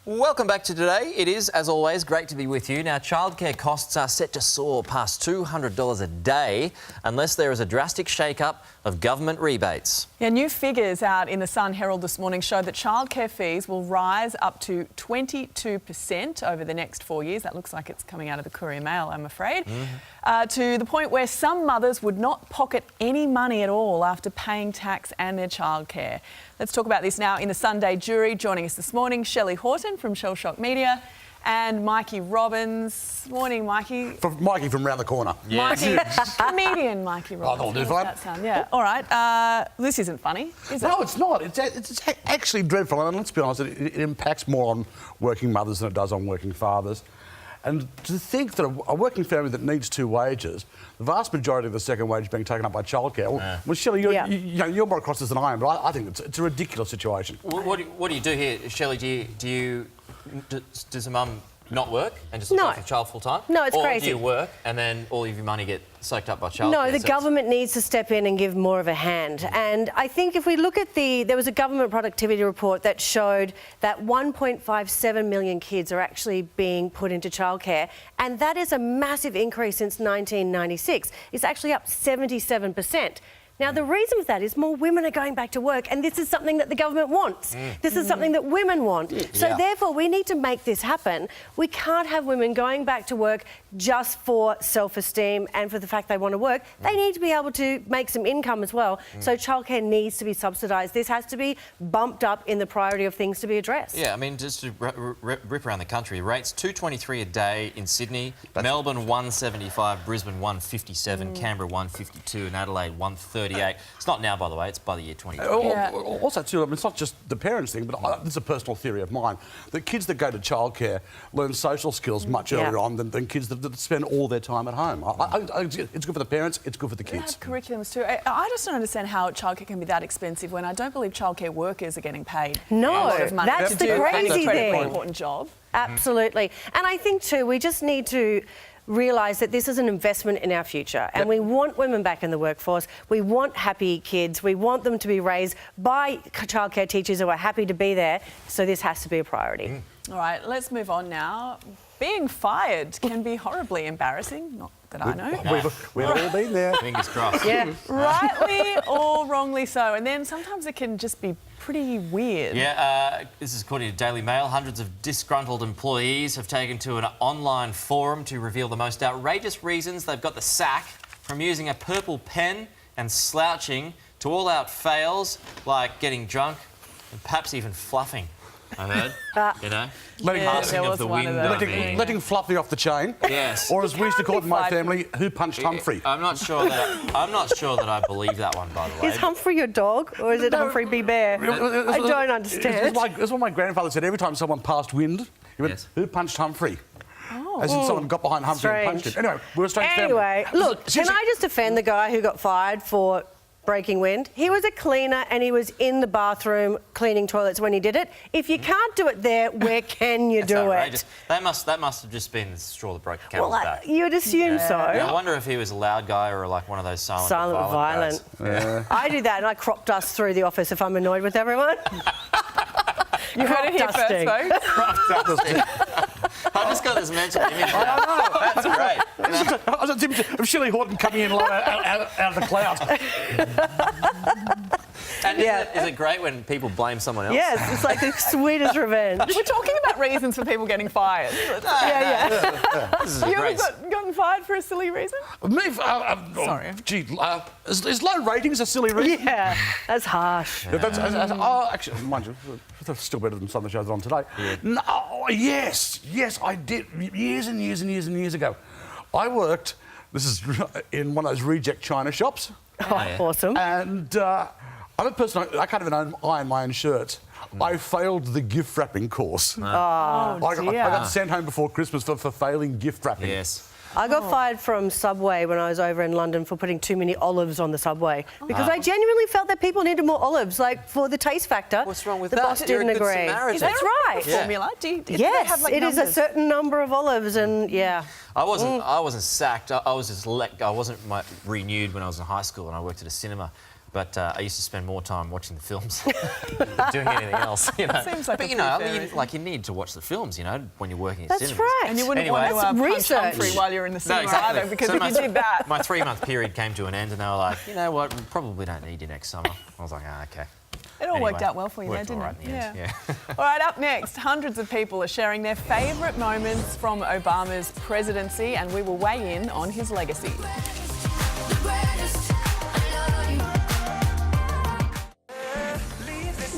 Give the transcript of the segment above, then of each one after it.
Welcome back to Today. It is, as always, great to be with you. Now, childcare costs are set to soar past $200 a day unless there is a drastic shake-up of government rebates. Yeah, new figures out in the Sun Herald this morning show that childcare fees will rise up to 22% over the next 4 years. That looks like it's coming out of the Courier Mail, I'm afraid. To the point where some mothers would not pocket any money at all after paying tax and their childcare. Let's talk about this now in the Sunday Jury. Joining us this morning, Shelley Horton from Shell Shock Media and Mikey Robbins. Morning, Mikey. Mikey from round the corner. Yes. Mikey, comedian Mikey Robbins. That'll do fine. That sound? Yeah, all right. This isn't funny, is it? No, it's not. It's actually dreadful. And let's be honest, it impacts more on working mothers than it does on working fathers. And to think that a working family that needs two wages, the vast majority of the second wage being taken up by childcare. Well, Shelley, you're more across this than I am, but I think it's a ridiculous situation. What do you do here, Shelley? Does a mum not work and just look after the child full time? No, it's crazy. Or do you work and then all of your money get soaked up by childcare? No, the government needs to step in and give more of a hand. And I think if we look at there was a government productivity report that showed that 1.57 million kids are actually being put into childcare, and that is a massive increase since 1996. It's actually up 77%. Now, the reason for that is more women are going back to work, and this is something that the government wants. This is something that women want. So, therefore, we need to make this happen. We can't have women going back to work just for self-esteem and for the fact they want to work. They need to be able to make some income as well. So, childcare needs to be subsidised. This has to be bumped up in the priority of things to be addressed. Yeah, I mean, just to rip around the country, rates $2.23 a day in Sydney, Melbourne $1.75, Brisbane $1.57, Canberra $1.52, and Adelaide $1.38. It's not now, by the way, it's by the year 2020. Also, too, I mean, it's not just the parents' thing, but this is a personal theory of mine, that kids that go to childcare learn social skills much earlier on than kids that spend all their time at home. It's good for the parents, it's good for the kids. They have curriculums too. I just don't understand how childcare can be that expensive when I don't believe childcare workers are getting paid a lot of money that's to the do crazy an thing. important job. Absolutely. And I think, too, we just need to realise that this is an investment in our future, and we want women back in the workforce. We want happy kids. We want them to be raised by childcare teachers who are happy to be there. So this has to be a priority. All right, let's move on now. Being fired can be horribly embarrassing. Not that I know. We've all been there. Fingers crossed. Yeah. Rightly or wrongly so. And then sometimes it can just be pretty weird. Yeah, this is according to Daily Mail. Hundreds of disgruntled employees have taken to an online forum to reveal the most outrageous reasons they've got the sack, from using a purple pen and slouching to all-out fails like getting drunk and perhaps even fluffing. I heard, you know, passing of the wind. Letting Fluffy off the chain. Yes. Or as we used to call it in my family, who punched Humphrey? I'm not sure that I believe that one, by the way. Is Humphrey your dog, or is it Humphrey B. Bear? I don't understand. It's what my grandfather said every time someone passed wind. He went, who punched Humphrey? As in someone got behind Humphrey and punched him. Anyway, we're a strange family. Anyway, look, can I just defend the guy who got fired for breaking wind? He was a cleaner and he was in the bathroom cleaning toilets when he did it. If you can't do it there, where can you do outrageous. it? That must have just been the straw that broke the camel's back. You'd assume so. I wonder if he was a loud guy or like one of those silent but violent guys. I do that, and I crop dust through the office if I'm annoyed with everyone. You heard it here first, folks. I just got this mental image. I know. That's great. I was of Shelley Horton coming in out of the clouds. And is it great when people blame someone else? Yes, it's like the sweetest revenge. We're talking about reasons for people getting fired. You ever gotten fired for a silly reason? Sorry. Gee, is low ratings a silly reason? Yeah, that's harsh. Actually, mind you, that's still better than some of the shows that are on today. Yeah. No, yes, I did. Years and years ago. I worked, this is in one of those reject china shops. Awesome. And I'm a person, I can't even iron my own shirts. I failed the gift wrapping course. I got sent home before Christmas for failing gift wrapping. Yes. I got fired from Subway when I was over in London for putting too many olives on the Subway because I genuinely felt that people needed more olives, like for the taste factor. What's wrong with the that? boss didn't agree. Is that right? Formula? Yes, it is a certain number of olives, and I wasn't sacked. I was just I wasn't renewed when I was in high school and I worked at a cinema. But I used to spend more time watching the films than doing anything else. You know? Seems like but a you know, pretty fair you need to watch the films. You know, when you're working at That's cinemas. right. And you wouldn't Anyway, want to punch research. Humphrey while you're in the cinema exactly. either, because So if you did that... My 3-month period came to an end, and they were like, you know what, we probably don't need you next summer. I was like, okay. It all worked out well for you there, Worked didn't all right it? in the end, yeah. All right, up next, hundreds of people are sharing their favourite moments from Obama's presidency, and we will weigh in on his legacy.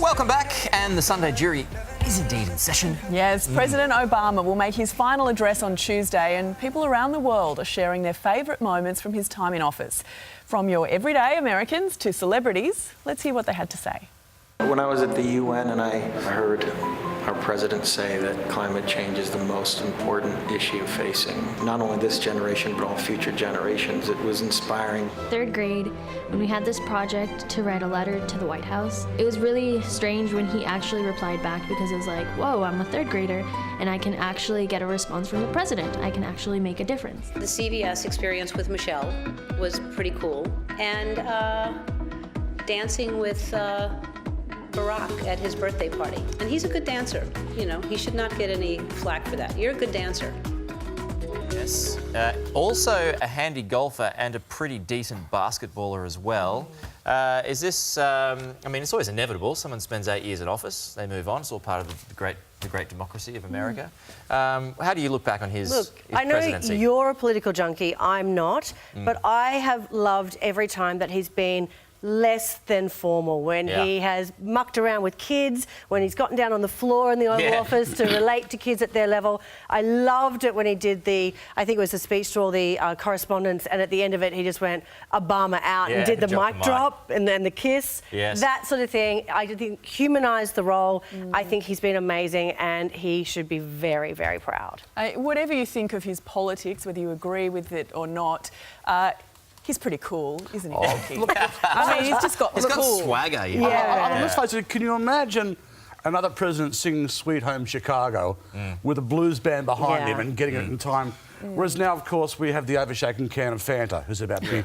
Welcome back, and the Sunday jury is indeed in session. Yes, President Obama will make his final address on Tuesday, and people around the world are sharing their favourite moments from his time in office. From your everyday Americans to celebrities, let's hear what they had to say. When I was at the UN and I heard our president say that climate change is the most important issue facing not only this generation but all future generations, it was inspiring. Third grade, when we had this project to write a letter to the White House, it was really strange when he actually replied back, because it was like, whoa, I'm a third grader and I can actually get a response from the president. I can actually make a difference. The CVS experience with Michelle was pretty cool, and dancing with Barack at his birthday party. And he's a good dancer. You know, he should not get any flack for that. You're a good dancer. Yes. Also a handy golfer and a pretty decent basketballer as well. Is this, I mean, it's always inevitable. Someone spends 8 years in office, they move on. It's all part of the great democracy of America. How do you look back on his I know presidency? you're a political junkie, I'm not, but I have loved every time that he's been less than formal, when he has mucked around with kids, when he's gotten down on the floor in the Oval Office to relate to kids at their level. I loved it when he did I think it was the speech to all the correspondents, and at the end of it he just went Obama out and did the mic drop and then the kiss. Yes. That sort of thing. I think humanised the role. I think he's been amazing, and he should be very, very proud. Whatever you think of his politics, whether you agree with it or not, he's pretty cool, isn't he? I mean, he's just got He's got cool swagger. I mean, let's face it, can you imagine another president singing Sweet Home Chicago with a blues band behind him and getting it in time? Whereas now, of course, we have the overshaken can of Fanta, who's about to be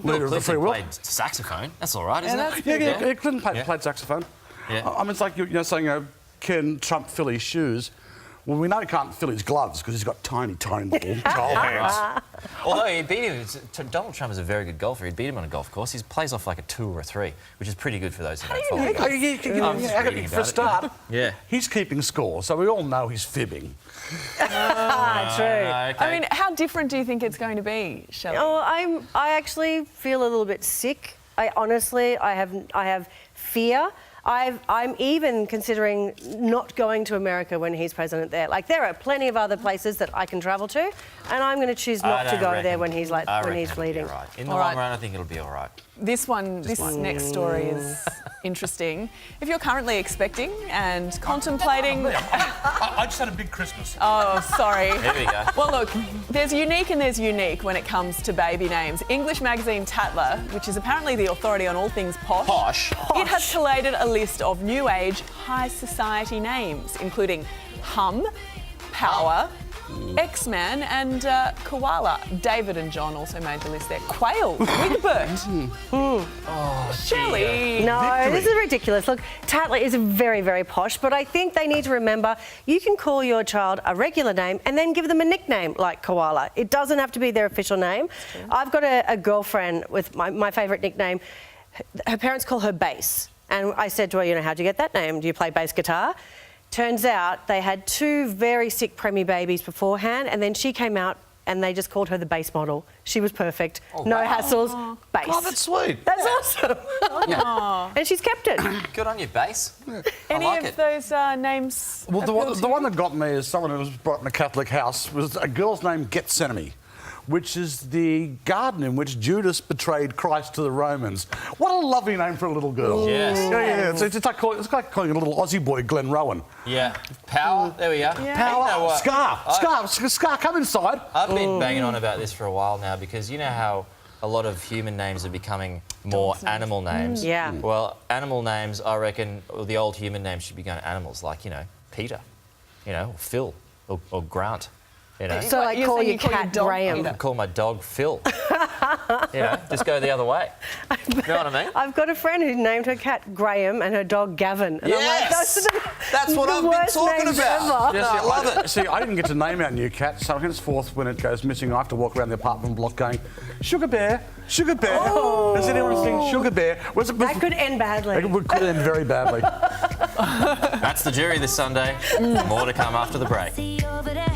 leader of the free will. Played saxophone. That's all right, isn't it? Yeah, Clinton played saxophone. Yeah. I mean, it's like you're saying, can Trump fill his shoes? Well, we know he can't fill his gloves because he's got tiny little child hands. Although he beat him, Donald Trump is a very good golfer. He beat him on a golf course. He plays off like a 2 or a 3, which is pretty good for those who don't follow golf. For a start, he's keeping score, so we all know he's fibbing. True. I mean, how different do you think it's going to be, Shelley? Oh, I actually feel a little bit sick. I have fear. I'm even considering not going to America when he's president there. Like, there are plenty of other places that I can travel to, and I'm going to choose not to go there when he's leading. Right. In the long run, I think it'll be all right. This next story is interesting. If you're currently expecting and contemplating... I just had a big Christmas. Oh, sorry. There we go. Well, look, there's unique and there's unique when it comes to baby names. English magazine Tatler, which is apparently the authority on all things posh, it has collated a list of new age high society names, including Hum, Power, X-Man and Koala. David and John also made the list there. Quail, Wigbert. Shelley. No, this is ridiculous. Look, Tatler is very, very posh, but I think they need to remember you can call your child a regular name and then give them a nickname like Koala. It doesn't have to be their official name. I've got a girlfriend with my favourite nickname. Her parents call her Bass. And I said to her, how'd you get that name? Do you play bass guitar? Turns out they had 2 very sick preemie babies beforehand, and then she came out and they just called her the Bass model. She was perfect. No hassles. Bass. Oh, that's sweet. That's awesome. And she's kept it. Good on you, Bass. Any like of those names? Well, the one that got me is someone who was brought in a Catholic house was a girl's name Gethsemane, which is the garden in which Judas betrayed Christ to the Romans. What a lovely name for a little girl. Yes. Yeah. It's like calling a little Aussie boy Glen Rowan. Yeah. Power, there we are. Yeah. Power, You know what? Scar, come inside. I've been banging on about this for a while now, because you know how a lot of human names are becoming more animal names. Yeah. Well, animal names, I reckon, the old human names should be going to animals, like, Peter, or Phil, or Grant. So, like, You're call saying your you call your cat dog Graham. Peter? I call my dog Phil. You know, just go the other way. You know what I mean? I've got a friend who named her cat Graham and her dog Gavin. And I'm like, Yes! those are That's what the I've been worst talking names about. ever. Yeah, I love it. See, I didn't get to name our new cat, so henceforth, when it goes missing, I have to walk around the apartment block going, Sugar Bear, Sugar Bear. Oh. Has anyone seen Sugar Bear? That could end badly. It could end very badly. That's the jury this Sunday. More to come after the break. See over there.